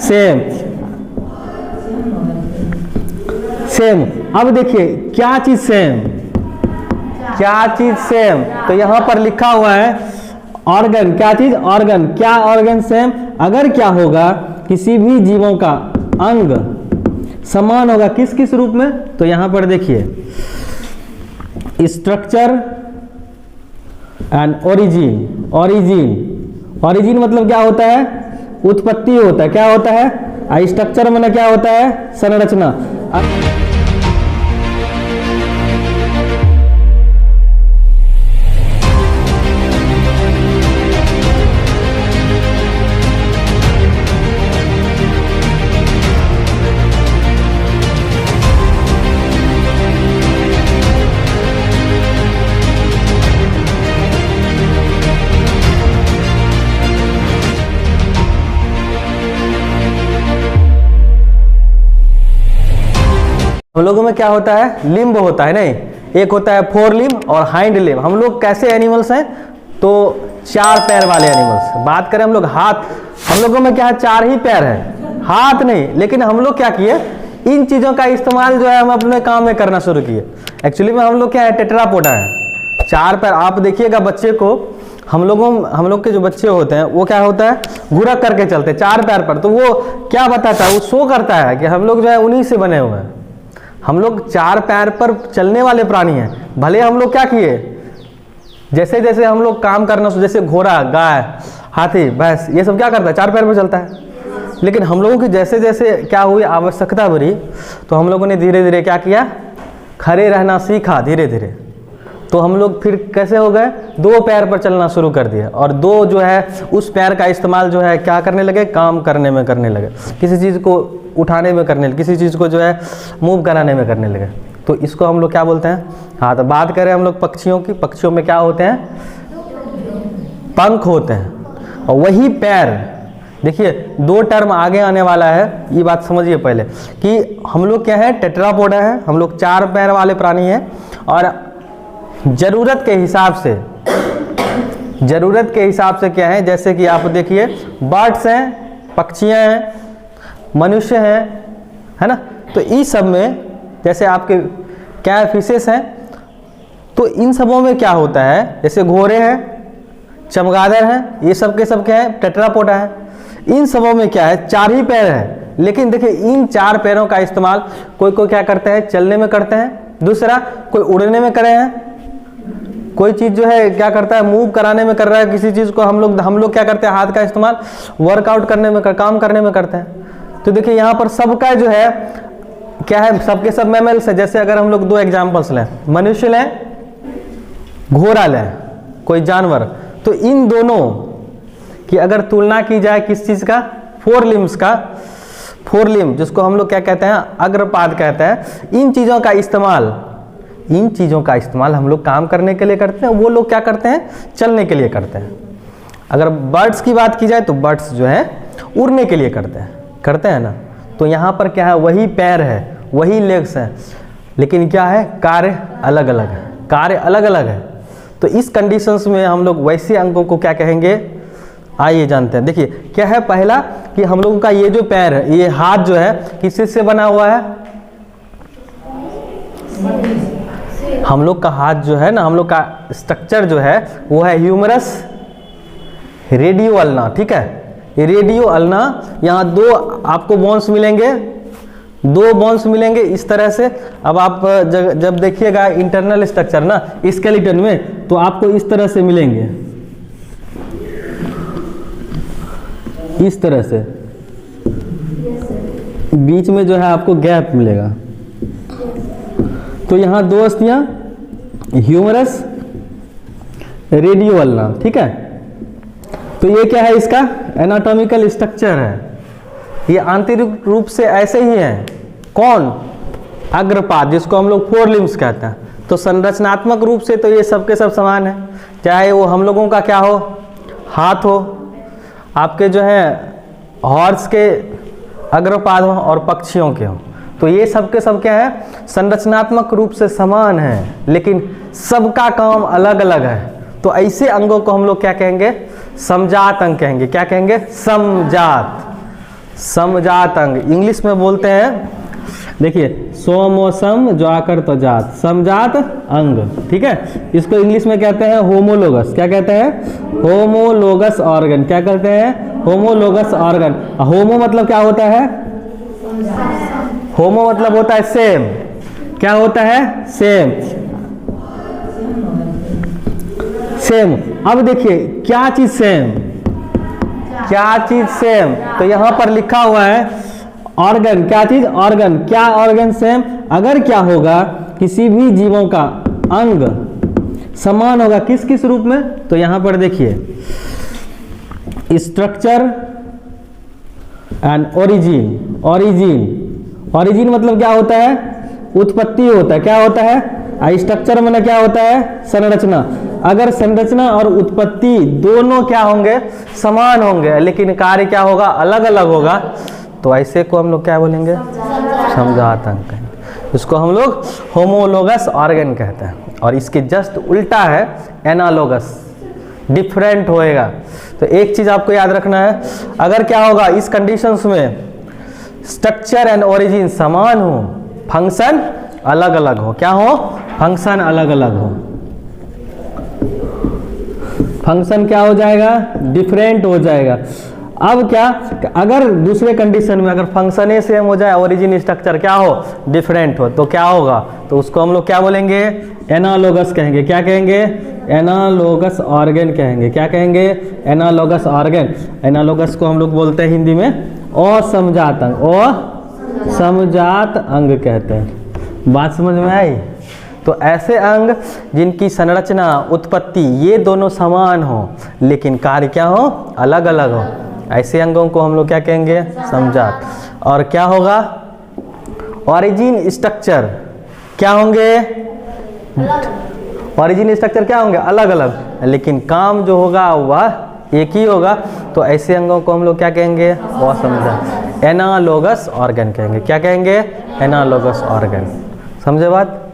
Same same. अब देखिए क्या चीज सेम, क्या चीज सेम, तो यहां पर लिखा हुआ है ऑर्गन, क्या चीज ऑर्गन, क्या ऑर्गन सेम। अगर क्या होगा किसी भी जीवों का अंग समान होगा किस किस रूप में, तो यहां पर देखिए स्ट्रक्चर एंड ओरिजिन। ओरिजिन मतलब क्या होता है, उत्पत्ति होता है, क्या होता है, स्ट्रक्चर मतलब क्या होता है, संरचना। हम लोगों में क्या होता है, लिम्ब होता है, नहीं, एक होता है फोर लिम्ब और हाइंड लिम्ब। हम लोग कैसे एनिमल्स हैं, तो 4 पैर वाले एनिमल्स। बात करें हम लोग हाथ, हम लोगों में क्या है, 4 ही पैर है, हाथ नहीं। लेकिन हम लोग क्या किए, इन चीजों का इस्तेमाल जो है हम अपने काम में करना शुरू किए। एक्चुअली में हम लोग क्या है, टेट्रापोडा है, 4 पैर। आप देखिएगा बच्चे को, हम लोग के जो बच्चे होते हैं वो क्या होता है, गुरक करके चलते हैं 4 पैर पर। तो वो क्या बताता है, वो शो करता है कि हम लोग जो है उन्हीं से बने हुए हैं। हम लोग 4 पैर पर चलने वाले प्राणी हैं। भले हम लोग क्या किए, जैसे जैसे हम लोग काम करना, जैसे घोड़ा, गाय, हाथी, भैंस, ये सब क्या करता है, 4 पैर पर चलता है। लेकिन हम लोगों की जैसे जैसे क्या हुई, आवश्यकता बढ़ी, तो हम लोगों ने धीरे धीरे क्या किया, खड़े रहना सीखा धीरे धीरे। तो हम लोग फिर कैसे हो गए, 2 पैर पर चलना शुरू कर दिया। और 2 जो है उस पैर का इस्तेमाल जो है क्या करने लगे, काम करने में करने लगे, किसी चीज़ को उठाने में करने लगे, किसी चीज़ को जो है मूव कराने में करने लगे। तो इसको हम लोग क्या बोलते हैं। हाँ, तो बात करें हम लोग पक्षियों की, पक्षियों में क्या होते हैं, पंख होते हैं। और वही पैर, देखिए 2 टर्म आगे आने वाला है, ये बात समझिए पहले कि हम लोग क्या है, टेट्रापोडा है, हम लोग 4 पैर वाले प्राणी हैं। और ज़रूरत के हिसाब से क्या है, जैसे कि आप देखिए बर्ड्स हैं, पक्षियाँ हैं, मनुष्य हैं, है ना। तो इस सब में जैसे आपके क्या फिशेस हैं, तो इन सबों में क्या होता है, जैसे घोड़े हैं, चमगादड़ हैं, ये सब के सब क्या है, टेट्रापोडा है। इन सबों में क्या है, 4 ही पैर है। लेकिन देखिए इन 4 पैरों का इस्तेमाल कोई क्या करते हैं, चलने में करते हैं, दूसरा कोई उड़ने में करे हैं, कोई चीज़ जो है क्या करता है, मूव कराने में कर रहा है किसी चीज़ को। हम लोग क्या करते हैं, हाथ का इस्तेमाल वर्कआउट करने में, काम करने में करते हैं। तो देखिए यहाँ पर सबका जो है क्या है, सबके सब मैमल्स है। जैसे अगर हम लोग 2 एग्जाम्पल्स लें, मनुष्य लें, घोड़ा लें, कोई जानवर, तो इन दोनों की अगर तुलना की जाए किस चीज़ का, 4 लिम्स का, 4 लिम्ब जिसको हम लोग क्या कहते हैं, अग्रपाद कहते हैं। इन चीज़ों का इस्तेमाल हम लोग काम करने के लिए करते हैं, वो लोग क्या करते हैं, चलने के लिए करते हैं। अगर बर्ड्स की बात की जाए तो बर्ड्स जो है उड़ने के लिए करते हैं ना। तो यहाँ पर क्या है, वही पैर है, वही लेग्स हैं, लेकिन क्या है, कार्य अलग अलग है। तो इस कंडीशंस में हम लोग वैसे अंगों को क्या कहेंगे, आइए जानते हैं। देखिए क्या है, पहला कि हम लोगों का ये जो पैर है, ये हाथ जो है किस से बना हुआ है, हम लोग का हाथ जो है ना, हम लोग का स्ट्रक्चर जो है वो है ह्यूमरस, रेडियो अल्ना, ठीक है, रेडियो अल्ना। यहाँ 2 आपको बोन्स मिलेंगे, 2 बोन्स मिलेंगे इस तरह से। अब आप जब देखिएगा इंटरनल स्ट्रक्चर ना स्केलेटन में, तो आपको इस तरह से मिलेंगे, इस तरह से, बीच में जो है आपको गैप मिलेगा। तो यहाँ 2 अस्थियां, ह्यूमरस, रेडियो अल्ना, ठीक है। तो ये क्या है, इसका एनाटॉमिकल स्ट्रक्चर है। ये आंतरिक रूप से ऐसे ही है, कौन, अग्रपाद, जिसको हम लोग 4 लिम्स कहते हैं। तो संरचनात्मक रूप से तो ये सबके सब समान है, चाहे वो हम लोगों का क्या हो, हाथ हो, आपके जो है हॉर्स के अग्रपाद हो, और पक्षियों के हो। तो ये सब के सब क्या है, संरचनात्मक रूप से समान है, लेकिन सबका काम अलग अलग है। तो ऐसे अंगों को हम लोग क्या कहेंगे, समजात अंग कहेंगे। क्या कहेंगे, समजात। समजात अंग, इंग्लिश में बोलते हैं, देखिए सोम और सम जो आकर तो जात, समजात अंग, ठीक है। इसको इंग्लिश में कहते हैं होमोलोगस। क्या कहते हैं? Homologous organ. क्या कहते हैं? Homologous organ. होमो मतलब क्या होता है? होमो मतलब होता है सेम। क्या होता है? सेम। सेम। अब देखिए क्या चीज सेम, क्या चीज सेम, तो यहां पर लिखा हुआ है ऑर्गन। क्या चीज? ऑर्गन। क्या ऑर्गन सेम? अगर क्या होगा किसी भी जीवों का अंग समान होगा, किस किस रूप में? तो यहां पर देखिए स्ट्रक्चर एंड ओरिजिन। ओरिजिन मतलब क्या होता है? उत्पत्ति होता है। क्या होता है? स्ट्रक्चर मतलब क्या होता है? संरचना। अगर संरचना और उत्पत्ति दोनों क्या होंगे? समान होंगे, लेकिन कार्य क्या होगा? अलग अलग होगा, तो ऐसे को हम लोग क्या बोलेंगे? समजात अंग कहेंगे। इसको हम लोग होमोलोगस ऑर्गन कहते हैं। और इसके जस्ट उल्टा है एनालोगस, डिफरेंट होएगा। तो एक चीज आपको याद रखना है, अगर क्या होगा इस कंडीशंस में स्ट्रक्चर एंड ओरिजिन समान हो, फंक्शन अलग अलग हो। क्या हो? फंक्शन अलग अलग हो। फंक्शन क्या हो जाएगा? डिफरेंट हो जाएगा। अब क्या, अगर दूसरे कंडीशन में अगर फंक्शन ए सेम हो जाए, ओरिजिन स्ट्रक्चर क्या हो? डिफरेंट हो, तो क्या होगा? तो उसको हम लोग क्या बोलेंगे? एनालोगस कहेंगे। क्या कहेंगे? एनालोगस ऑर्गन कहेंगे। क्या कहेंगे? Analogous organ. एनालोगस को हम लोग बोलते हैं हिंदी में असमजात अंग। असमजात अंग कहते हैं। बात समझ में आई? तो ऐसे अंग जिनकी संरचना, उत्पत्ति ये दोनों समान हो, लेकिन कार्य क्या हो? अलग अलग हो, ऐसे अंगों को हम लोग क्या कहेंगे? समजात। और क्या होगा? ओरिजिन स्ट्रक्चर क्या होंगे? ओरिजिन स्ट्रक्चर क्या होंगे? अलग अलग, लेकिन काम जो होगा वह एक ही होगा, तो ऐसे अंगों को हम लोग क्या कहेंगे? असमजात, एनालोगस ऑर्गन कहेंगे। क्या कहेंगे? Analogous organ. समझे बात?